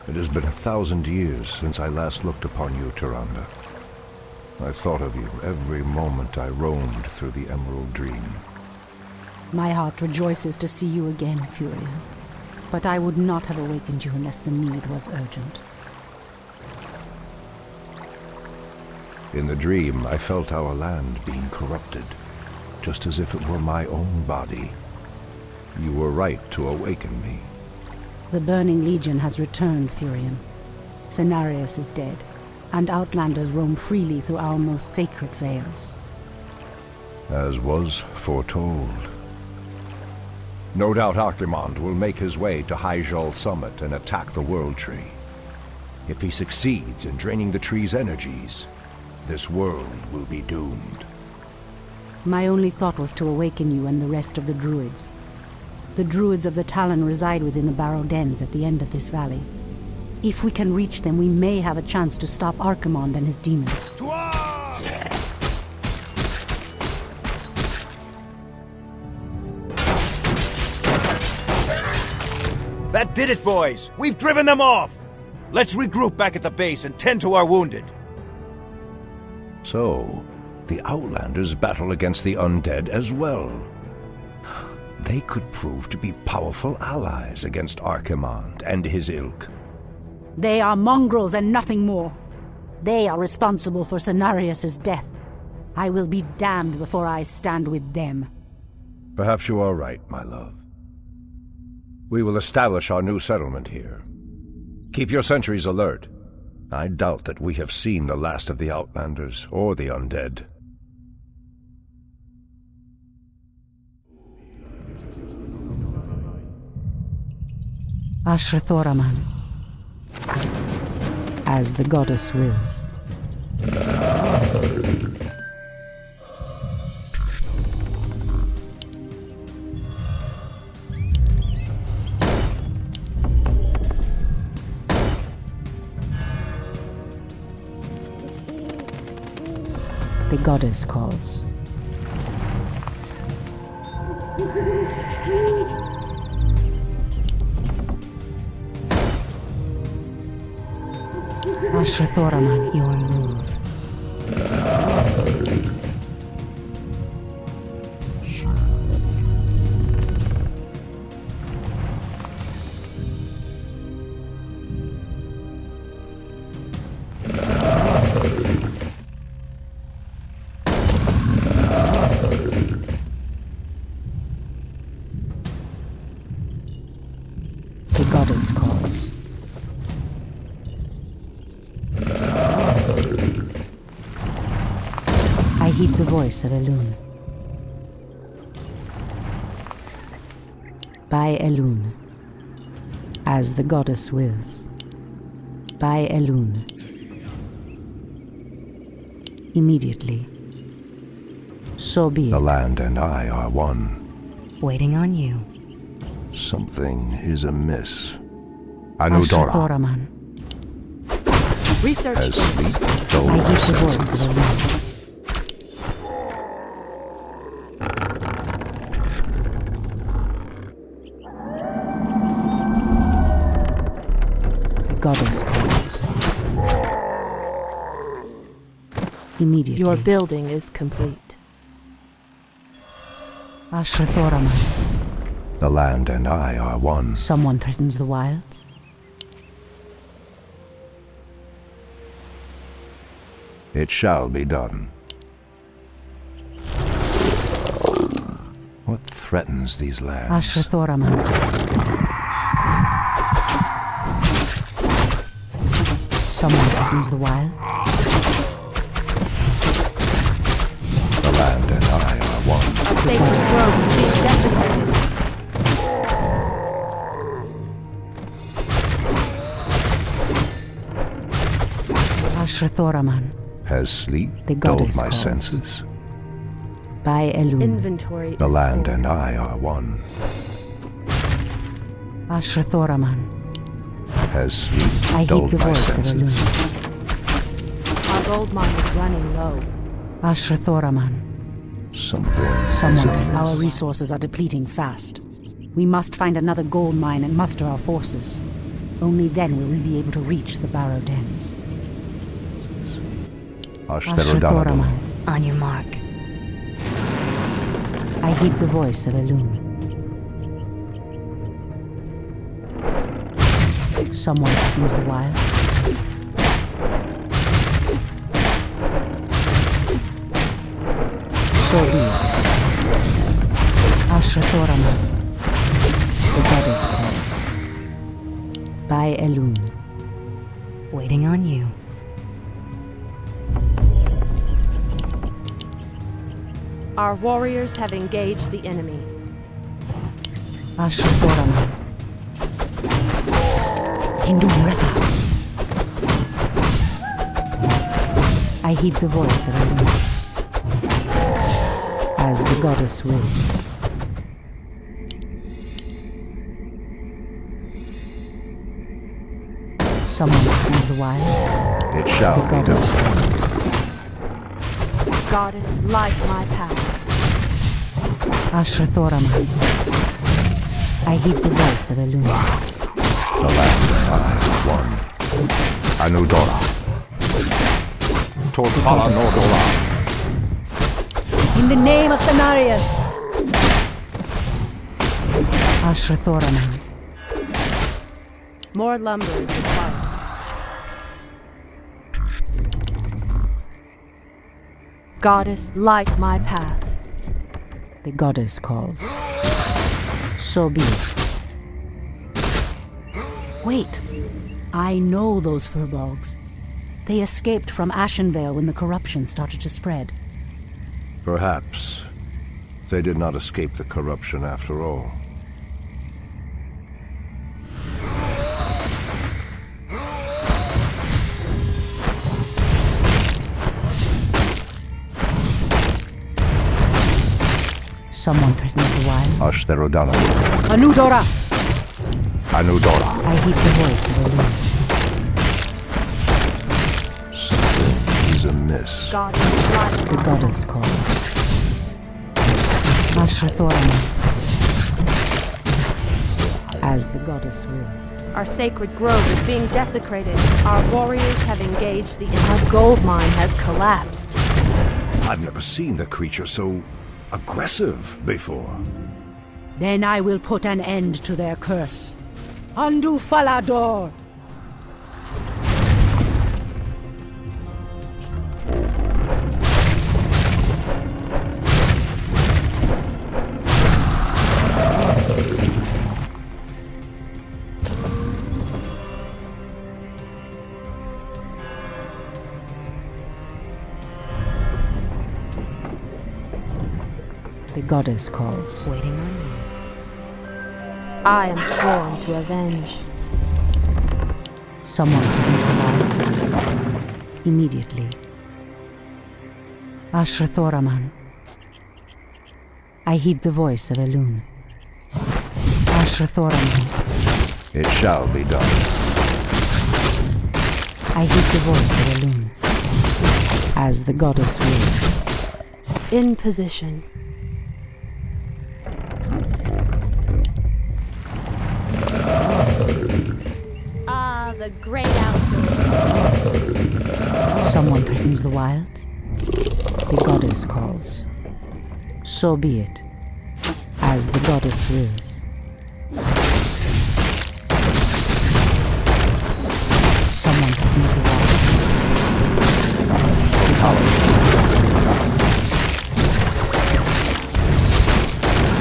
It has been 1,000 years since I last looked upon you, Tyrande. I thought of you every moment I roamed through the Emerald Dream. My heart rejoices to see you again, Furion. But I would not have awakened you unless the need was urgent. In the dream, I felt our land being corrupted, just as if it were my own body. You were right to awaken me. The Burning Legion has returned, Furion. Cenarius is dead, and Outlanders roam freely through our most sacred vales. As was foretold. No doubt Archimonde will make his way to Hyjal Summit and attack the World Tree. If he succeeds in draining the tree's energies, this world will be doomed. My only thought was to awaken you and the rest of the Druids. The Druids of the Talon reside within the Barrow Dens at the end of this valley. If we can reach them, we may have a chance to stop Archimonde and his demons. That did it, boys! We've driven them off! Let's regroup back at the base and tend to our wounded. So, the Outlanders battle against the undead as well. They could prove to be powerful allies against Archimonde and his ilk. They are mongrels and nothing more. They are responsible for Cenarius' death. I will be damned before I stand with them. Perhaps you are right, my love. We will establish our new settlement here. Keep your sentries alert. I doubt that we have seen the last of the Outlanders or the undead. Ashrathoraman. As the goddess wills. The goddess calls. Ashrathoraman, your move. The goddess calls. I heed the voice of Elune. By Elune. As the goddess wills. By Elune. Immediately. So be it. The land and I are one. Waiting on you. Something is amiss. Anudora Ashrathoraman. Research. has sleep dulled I my heed the voice of senses. Elune. The goddess calls. Immediately. Your building is complete. Ashrathoraman. The land and I are one. Someone threatens the wilds. It shall be done. What threatens these lands? Ashrathoraman. Someone threatens the wilds. The land and I are one. Our sacred grove is being desecrated. Ashrathoraman. Has sleep The dulled goddess my calls. senses? By Elune. Inventory The is land full. and I are one. Ashrathoraman. Has sleep I heed dulled the my voice of senses? Elune. Our gold mine is running low. Ashrathoraman. Something Someone. is amiss. Our resources are depleting fast. We must find another gold mine and muster our forces. Only then will we be able to reach the Barrow Dens. Ashtherodanadon. On your mark. I heed the voice of Elune. Someone threatens the wild. So be it. Ashrathoraman. The goddess calls. By Elune. Waiting on you. Our warriors have engaged the enemy. Ashrathoraman. Hinduratha. I heed the voice of Elune. As the goddess wills. Someone threatens the wild. It shall The be goddess done. calls. Goddess, light my path. Ashrathoraman. I heed the voice of Elune. The land and I are one. Anudora. Torfala Nordora. In the name of Cenarius! Ashrathoraman. More lumber is required. Goddess, light my path. The goddess calls. So be it. Wait. I know those furbolgs. They escaped from Ashenvale when the corruption started to spread. Perhaps they did not escape the corruption after all. Someone threatens the wild. Ashtherodanadon. Anudora! Anudora. I heed the voice of Elune. Something is amiss. Goddess, light The goddess calls. Ashrathoraman. As the goddess wills. Our sacred grove is being desecrated. Our warriors have engaged the enemy. Our gold mine has collapsed. I've never seen the creature so aggressive before. Then I will put an end to their curse. Undo Falador! The goddess calls. Waiting on you. I am sworn to avenge. Someone threatens the light. Immediately. Ashrathoraman. I heed the voice of Elune. Ashrathoraman. It shall be done. I heed the voice of Elune. As the goddess wills. In position. Ah, the great outdoors. Someone threatens the wilds. The goddess calls. So be it. As the goddess wills. Someone threatens the wilds. The goddess calls.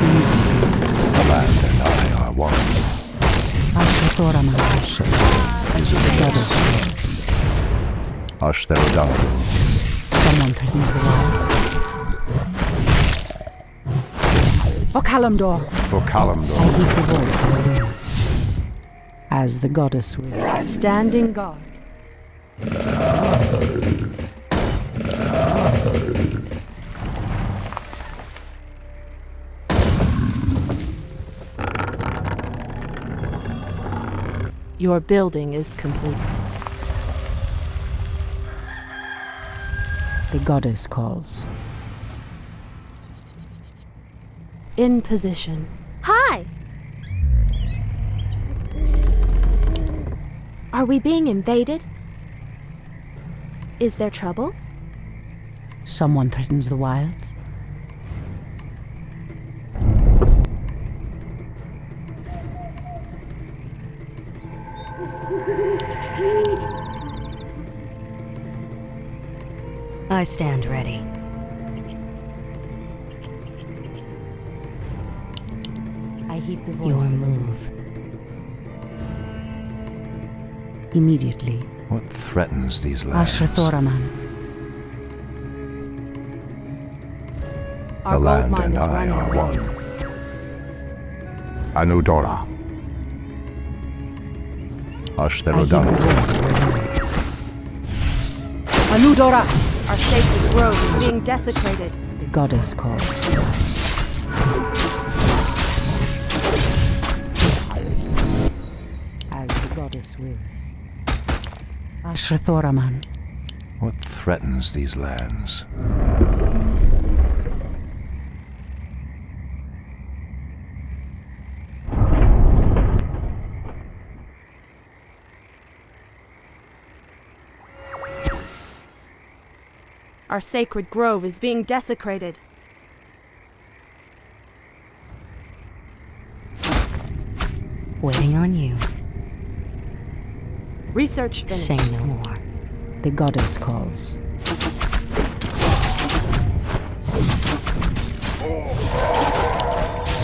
Immediately. The land and I are one. Ashrathoraman. Something is The amiss. goddess calls. Ashtherodanadon. Someone threatens the wild. For Kalimdor. For I Kalimdor. heed the voice of Elune. As the goddess wills. Standing guard. Your building is complete. The goddess calls. In position. Hi! Are we being invaded? Is there trouble? Someone threatens the wilds. I stand ready. I heed the voice. Your of the move. Immediately. What threatens these lands? Ashrathoraman. The Our gold land mine and is I running are away. one. Anudora. I heed the Ashtherodana. voice of the Lord. Anudora! Our sacred grove is being desecrated. The goddess calls. As the goddess wills. Ashrathoraman. What threatens these lands? Our sacred grove is being desecrated. Waiting on you. Research finished. Say no more. The goddess calls.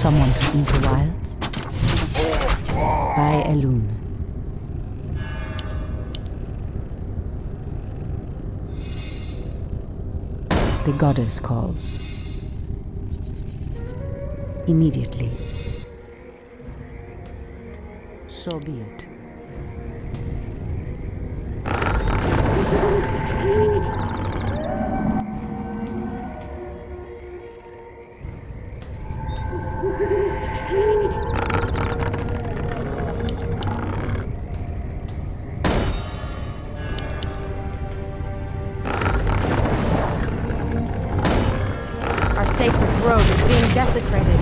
Someone threatens the wilds. By Elun. The goddess calls. Immediately. So be it. Our sacred grove is being desecrated.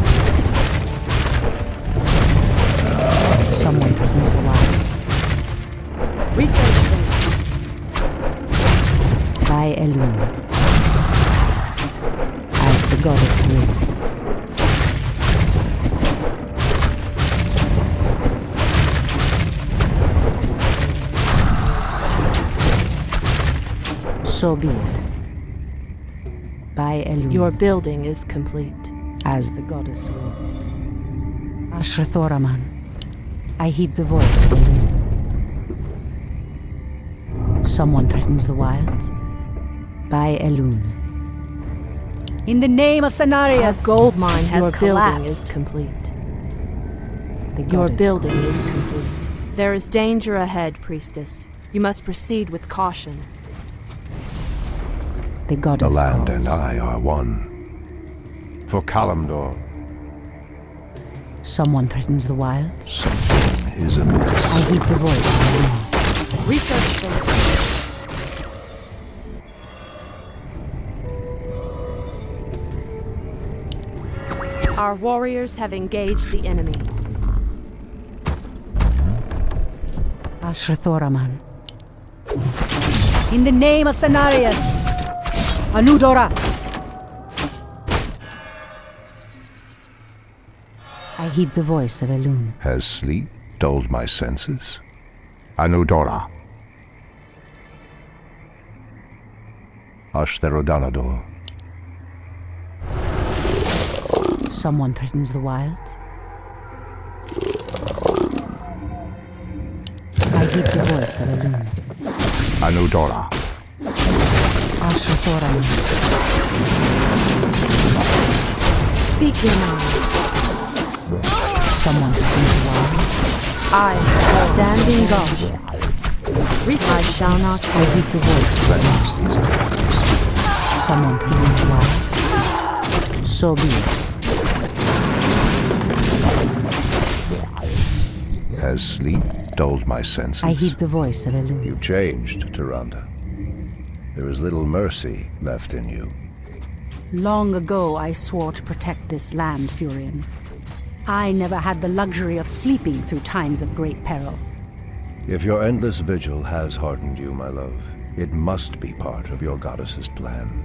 Someone threatens the wilds. Research finished. By Elun. As the goddess wills. So be it. By Elun. Your building is complete. As the goddess wills. Ashrathoraman. I heed the voice of Elun. Someone threatens the wilds. By Elun. In the name of Our Cenarius! gold mine has Your collapsed. building is complete. The Your goddess building calls. is complete. There is danger ahead, priestess. You must proceed with caution. The The goddess land calls. and I are one. For Kalimdor, Someone threatens the wilds. something is amiss. I heed the voice of Elun. Research finished. Our warriors have engaged the enemy. Ashrathoraman. In the name of Cenarius! Anudora! I heed the voice of Elun. Has sleep dulled my senses? Anudora. Ashtherodanador. Someone threatens the wilds. I heed the voice of Elun. Anudora. Ashrathoraman. Speak your mind. Someone threatens the wilds. I am standing guard. I shall not I heed the voice of Elun. Threatens these lands. Someone threatens the wilds. So be it. Has sleep dulled my senses? I heed the voice of Elun. You've changed, Tyrande. There is little mercy left in you. Long ago I swore to protect this land, Furion. I never had the luxury of sleeping through times of great peril. If your endless vigil has hardened you, my love, it must be part of your goddess's plan.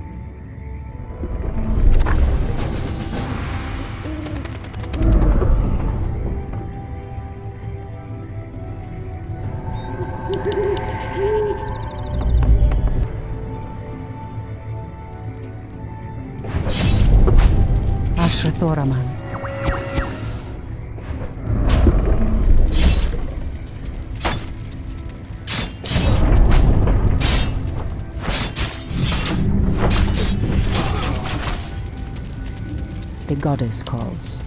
Ashrathoraman. The goddess calls.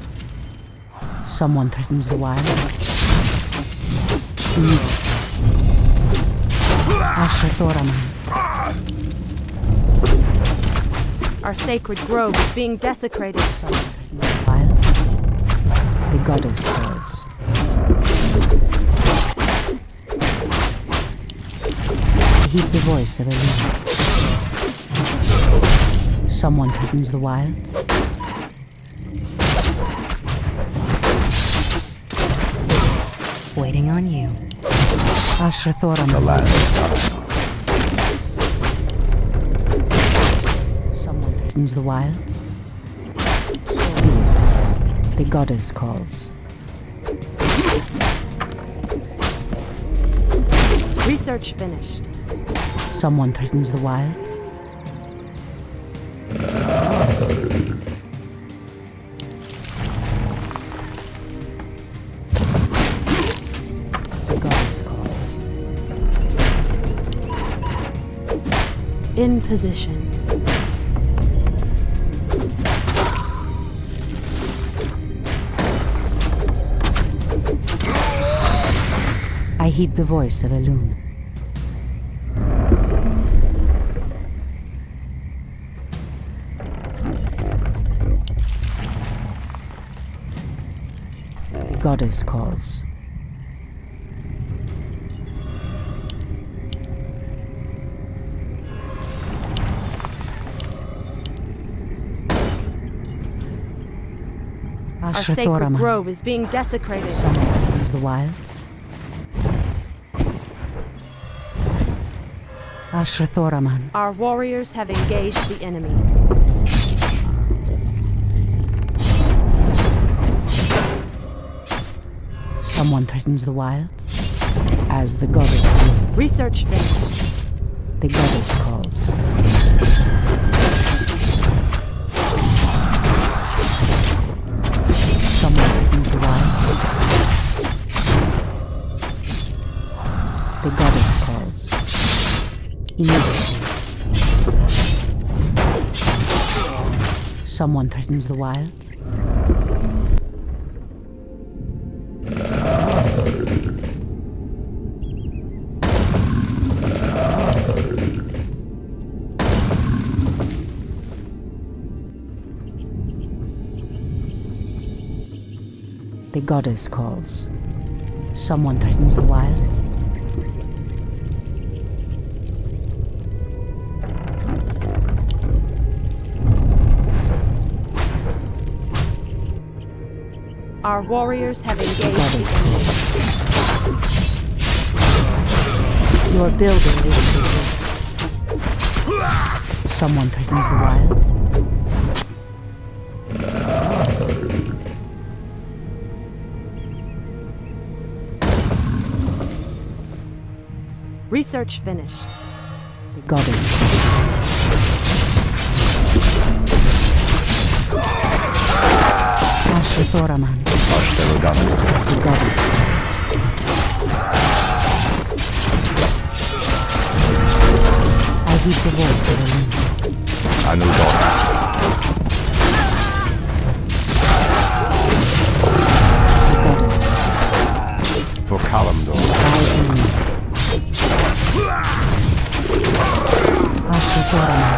Someone threatens the wild. Evil. Ashrathoraman. Our sacred grove is being desecrated. Someone threatens the wild. The goddess calls. I heed the voice of Elena. Someone threatens the wilds. Waiting on you. Ashrathoraman. The land. Someone threatens the wilds. So be it. The goddess calls. Research finished. Someone threatens the wilds. The goddess calls. In position. I heed the voice of Elune. The goddess calls. Our sacred Ashrathoraman. grove is being desecrated. Someone threatens the wilds. Ashrathoraman. Our warriors have engaged the enemy. Someone threatens the wilds. As the goddess wills. Research finished. The goddess calls. Someone threatens the wilds. The goddess calls. Immediately. Someone threatens the wilds. The goddess calls. Someone threatens the wilds. Our warriors have engaged the Goddess enemy. Your building is complete. Someone threatens the wilds. Research finished. The goddess calls. Ashrathoraman. The goddess calls. I heed the voice of Elena. Anudon. The goddess calls. For Kalimdor. I Elena. Ashrathoraman.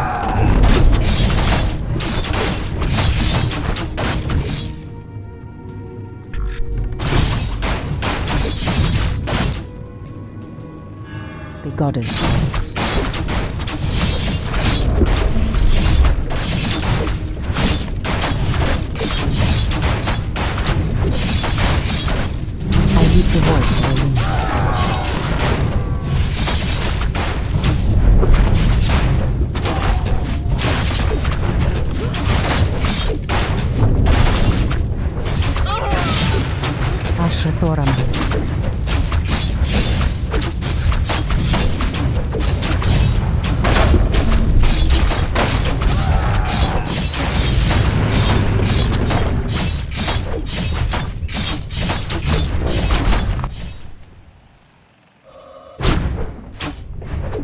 The goddess calls. I heed the voice of Elena. Ashrathoraman.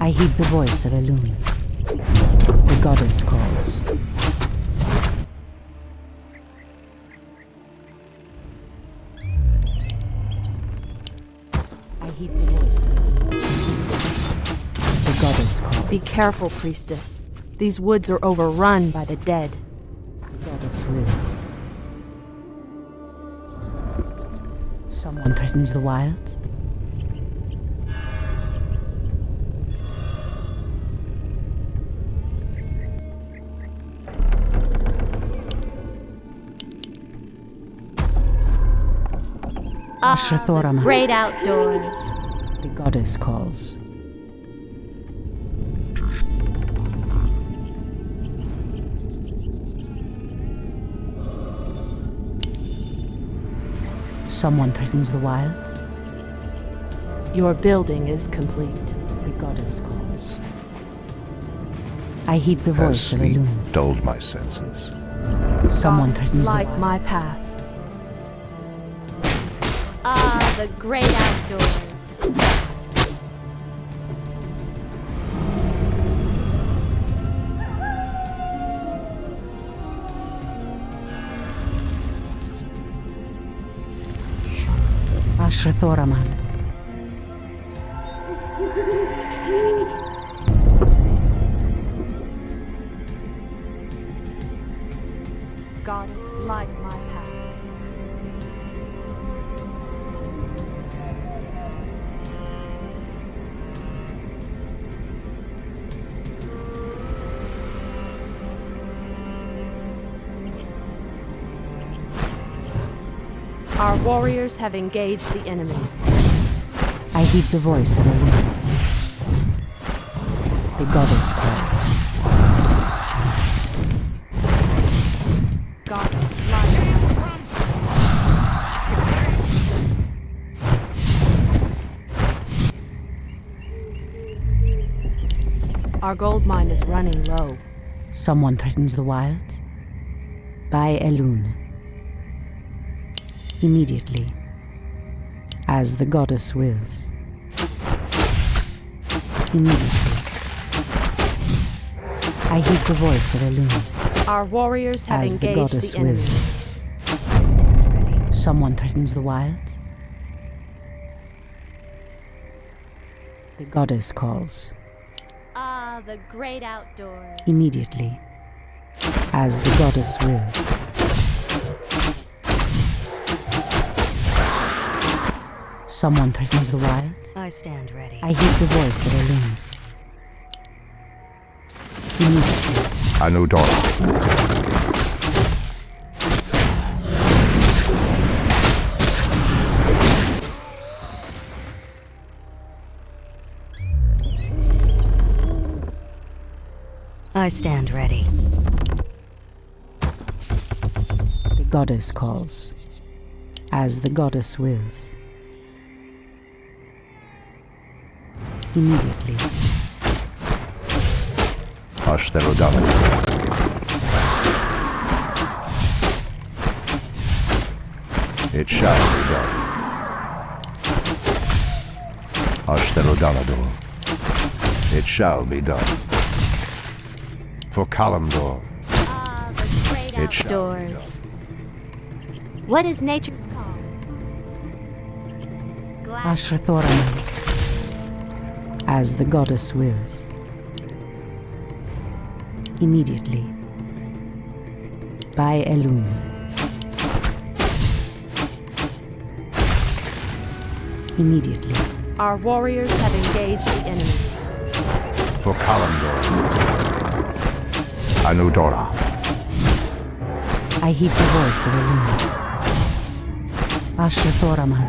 I heed the voice of Elune. The goddess calls. I heed the voice of Elune. The goddess calls. Be careful, priestess. These woods are overrun by the dead. The goddess wills. Someone threatens the wilds. Ashrathoraman. Great outdoors. The goddess calls. Someone threatens the wilds. Your building is complete. The goddess calls. I heed the As voice of sleep Elune. dulled my senses. Someone Gods threatens the light wilds. my path. Ah, the great outdoors. Ashrathoraman. Goddess light my path. Our warriors have engaged the enemy. I heed the voice of Elune. The goddess calls. Goddess light my path. Our gold mine is running low. Someone threatens the wilds. By Elune. Immediately. As the goddess wills. Immediately. I heed the voice of Elune. Our warriors have As the engaged goddess the enemy. wills. I stand ready. Someone threatens the wilds. The goddess calls. Ah, the great outdoors. Immediately. As the goddess wills. Someone threatens the wilds. I stand ready. I heed the voice of Elune. Immediately. Anudora. I stand ready. The goddess calls. As the goddess wills. Immediately. Ashtarodana. It shall be done. Ashtarodanador. It shall be done. For Kalimdor. Ah, the great It shall be outdoors. What is nature's call? Ashrathoraman. As the goddess wills. Immediately. By Elune. Immediately. Our warriors have engaged the enemy. For Kalimdor. Anudora. I heed the voice of Elune. Ashrathoraman.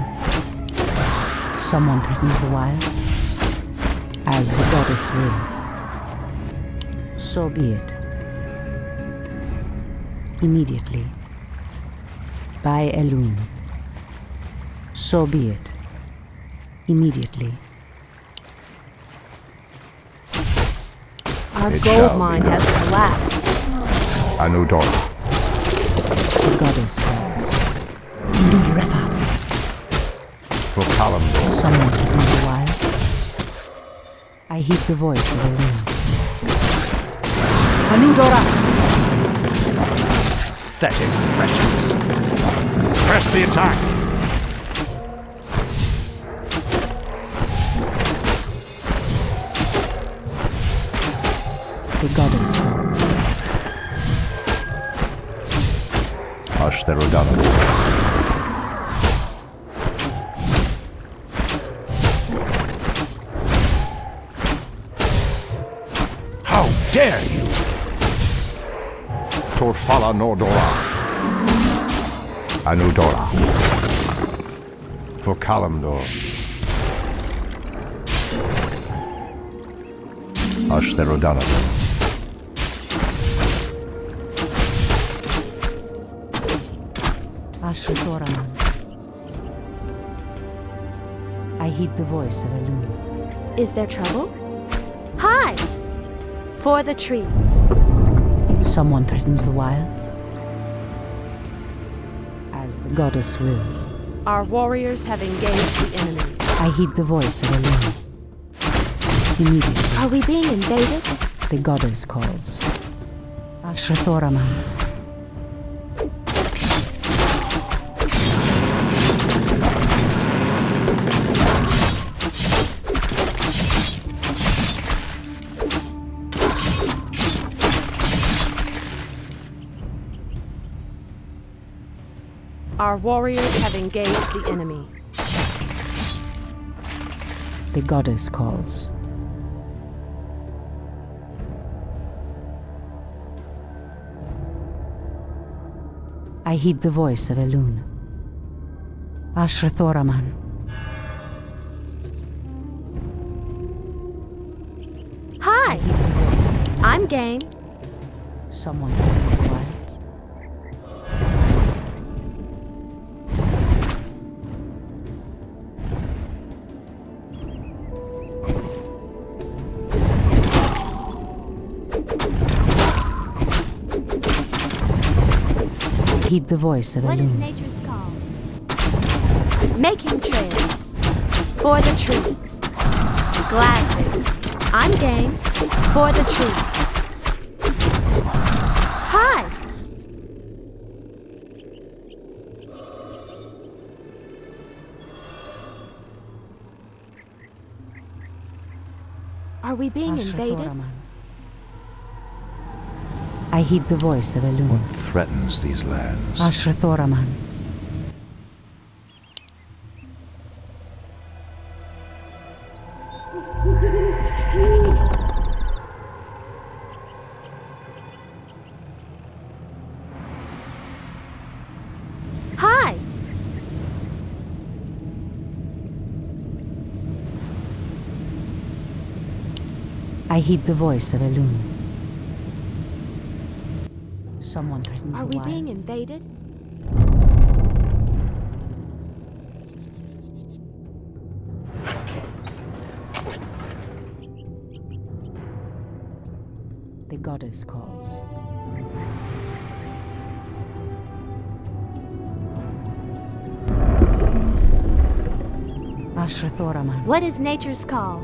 Someone threatens the wilds. As the goddess wills. So be it. Immediately. By Elune. So be it. Immediately. Our It gold shall be mine done. has collapsed. Anudora. The goddess calls. Ndurefa. For Kalimdor. Someone threatens the wild. I heed the voice of Elena. Anudora! Pathetic wretches. Press the attack! The goddess calls. Ashtherodana. How dare you! Torfala Nordora. Anudora. For Kalimdor. Ashtherodana. Ashrathoraman. I heed the voice of Elune. Is there trouble? Hi! For the trees. Someone threatens the wilds. As the goddess wills. Our warriors have engaged the enemy. I heed the voice of Elune. Immediately, Are we being invaded? the goddess calls. Ashrathoraman. Our warriors have engaged the enemy. The goddess calls. I heed the voice of Elune. Ashrathoraman. Hi! Heed the voice of Elune. I'm game. Someone threatens the wilds. Heed the voice of What is Elune. nature's call? Making trails. For the trees. Gladly. I'm game. For the trees. Hi! Are we being invaded? Ashrathoraman. I heed the voice of Elune. What threatens these lands? Ashrathoraman. Hi! I heed the voice of Elune. Someone threatens Are the we being wilds. invaded? The goddess calls. Ashrathoraman. What is nature's call?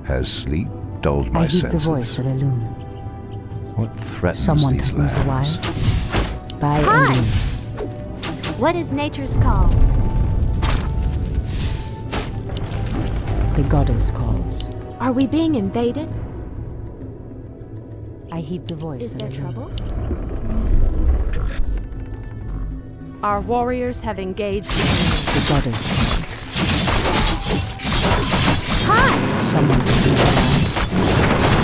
Has sleep dulled I my heed senses? the voice of Elune. What threatens Someone these threatens the lands? wilds. By Hi! Elune. What is nature's call? The goddess calls. Are we being invaded? I heed the voice Is of there Elune. trouble? Our warriors have engaged the enemy. The goddess calls. Hi! Someone threatens the wilds.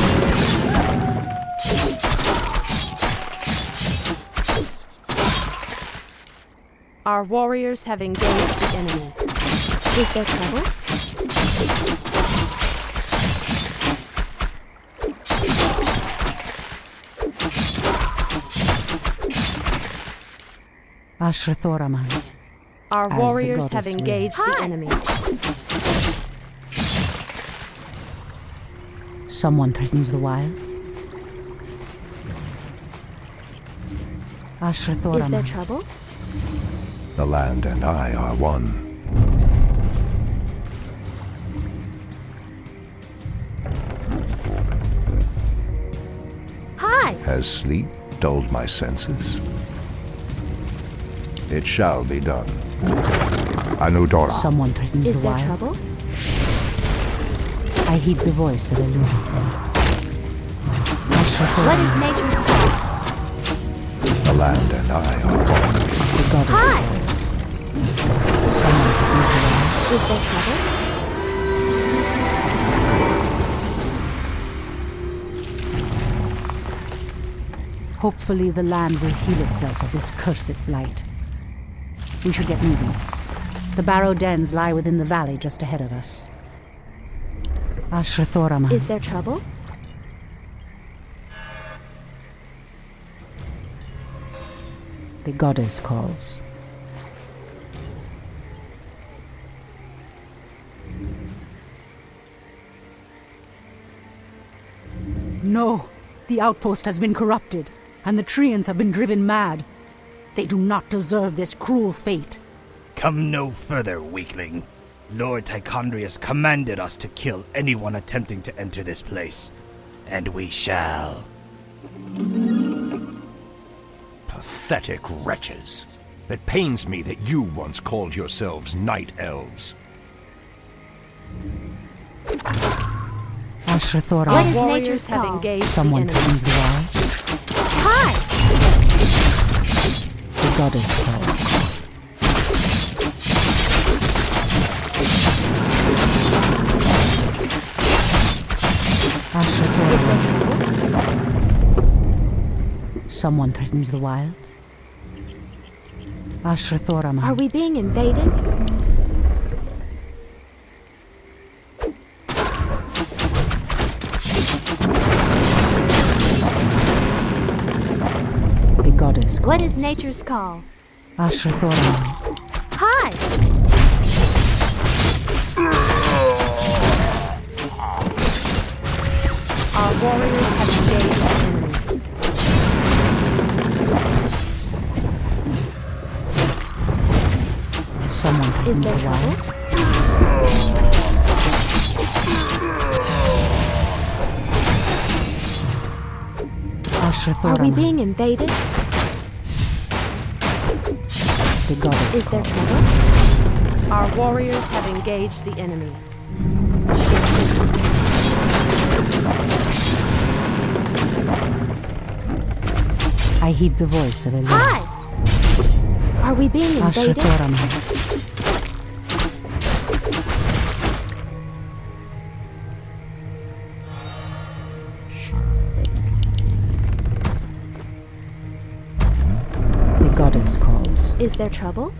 Our warriors have engaged the enemy. Is there trouble? Ashrathoraman. Our As the warriors have goddess engaged the enemy. Someone threatens the wilds. Ashrathoraman. Is there trouble? The land and I are one. Hi! Has sleep dulled my senses? It shall be done. Anudora. Someone threatens Is the there wilds. trouble? I heed the voice of Eluna. What Ashrathoraman. is nature's call? The land and I are one. The goddess Hi! calls. Someone threatens the wilds. Is there trouble? Hopefully the land will heal itself of this cursed blight. We should get moving. The barrow dens lie within the valley just ahead of us. Ashrathoraman. Is there trouble? The goddess calls. No! The outpost has been corrupted, and the Treants have been driven mad. They do not deserve this cruel fate. Come no further, weakling. Lord Tichondrius commanded us to kill anyone attempting to enter this place. And we shall. Pathetic wretches. It pains me that you once called yourselves Night Elves. Ashrathoraman. What is Warriors nature's have call? engaged Someone the enemy. threatens the wild. Hi! The goddess calls. Is there Ashrathoraman. trouble? Someone threatens the wilds. Ashrathoraman. Are we being invaded? The goddess calls. What is nature's call? Ashrathoraman. Hi! Our warriors have engaged the enemy. Someone Is threatens there the trouble? wild. Are we Ashrathoraman. being invaded? The goddess Is there calls. trouble? Our warriors have engaged the enemy. I heed the voice of Eluna. Hi! Are we being invaded? Ashrathoraman. The goddess calls. Is there trouble?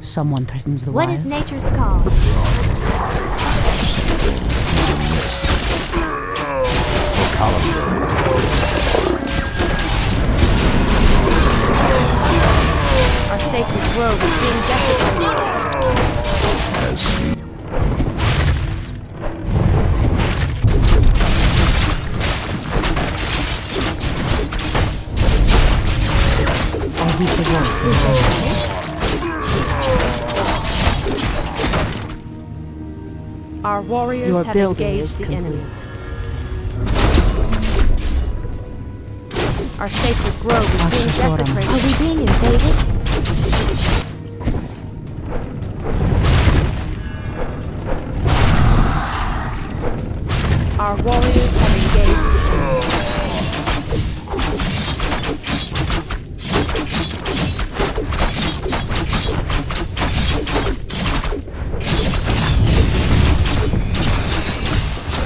Someone threatens the What wild. is nature's call? Our sacred grove is being desecrated. Has sleep. I heed the voice of Is there Eluna. trouble? Our warriors Your have building engaged is the complete. enemy. Our sacred grove is being Ashrathoraman. desecrated. Are we being invaded? Our warriors have engaged the enemy.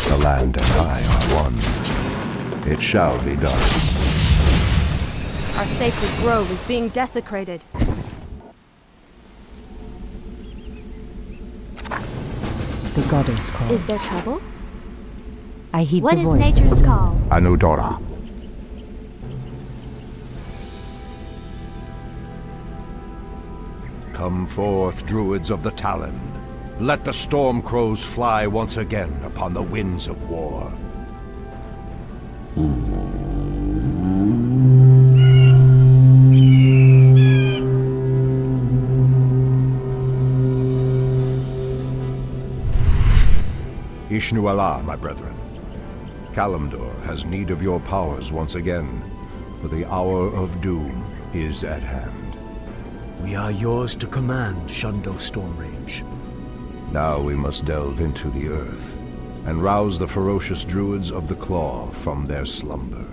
The land and I are one. It shall be done. Our sacred grove is being desecrated. The goddess calls. Is there trouble? I heed What the is voice of nature's Eluna. call? Come forth, Druids of the Talon. Let the storm crows fly once again upon the winds of war. Ishnu Allah, my brethren. Kalimdor has need of your powers once again, for the hour of doom is at hand. We are yours to command, Shundo Stormrage. Now we must delve into the earth and rouse the ferocious Druids of the Claw from their slumber.